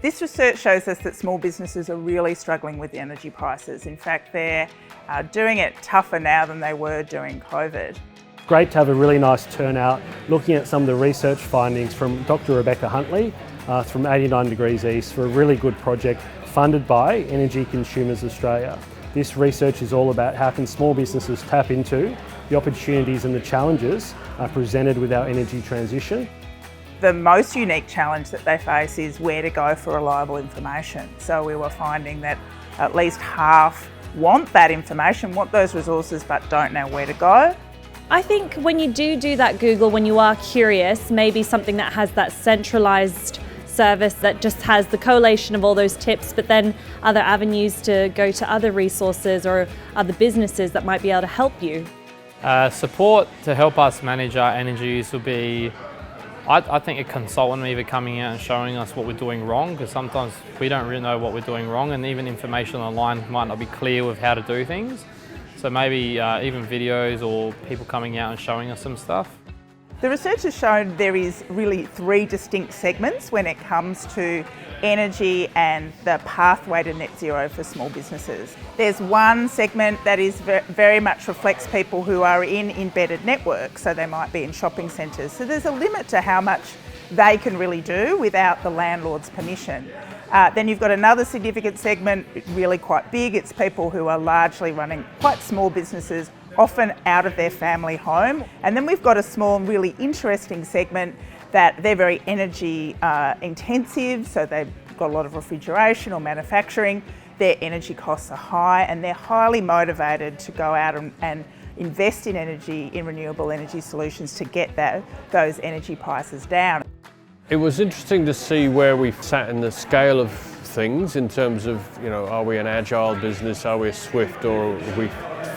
This research shows us that small businesses are really struggling with the energy prices. In fact, they're doing it tougher now than they were during COVID. Great to have a really nice turnout looking at some of the research findings from Dr. Rebecca Huntley from 89 Degrees East for a really good project funded by Energy Consumers Australia. This research is all about how can small businesses tap into the opportunities and the challenges presented with our energy transition. The most unique challenge that they face is where to go for reliable information. So we were finding that at least half want that information, want those resources, but don't know where to go. I think when you do that Google, when you are curious, maybe something that has that centralised service that just has the collation of all those tips, but then other avenues to go to other resources or other businesses that might be able to help you. Support to help us manage our energy use would be, I think, a consultant maybe coming out and showing us what we're doing wrong, because sometimes we don't really know what we're doing wrong, and even information online might not be clear with how to do things. So maybe even videos or people coming out and showing us some stuff. The research has shown there is really 3 distinct segments when it comes to energy and the pathway to net zero for small businesses. There's one segment that is very much reflects people who are in embedded networks, so they might be in shopping centres. So there's a limit to how much they can really do without the landlord's permission. Then you've got another significant segment, really quite big. It's people who are largely running quite small businesses, often out of their family home. And then we've got a small, really interesting segment that they're very energy intensive, so they've got a lot of refrigeration or manufacturing. Their energy costs are high, and they're highly motivated to go out and invest in energy, in renewable energy solutions to get those energy prices down. It was interesting to see where we sat in the scale of things in terms of, are we an agile business, are we a swift, or are we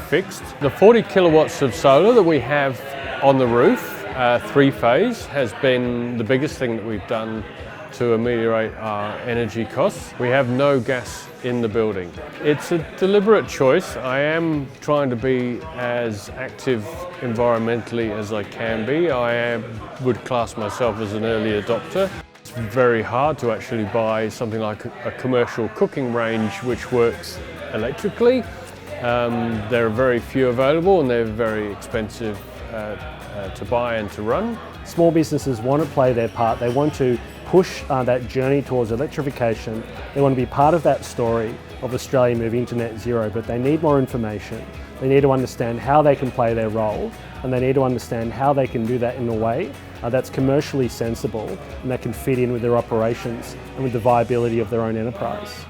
fixed? The 40 kilowatts of solar that we have on the roof, 3-phase, has been the biggest thing that we've done to ameliorate our energy costs. We have no gas in the building. It's a deliberate choice. I am trying to be as active environmentally as I can be. I would class myself as an early adopter. It's very hard to actually buy something like a commercial cooking range which works electrically. There are very few available, and they're very expensive to buy and to run. Small businesses want to play their part. They want to push that journey towards electrification. They want to be part of that story of Australia moving to net zero, but they need more information. They need to understand how they can play their role, and they need to understand how they can do that in a way that's commercially sensible and that can fit in with their operations and with the viability of their own enterprise.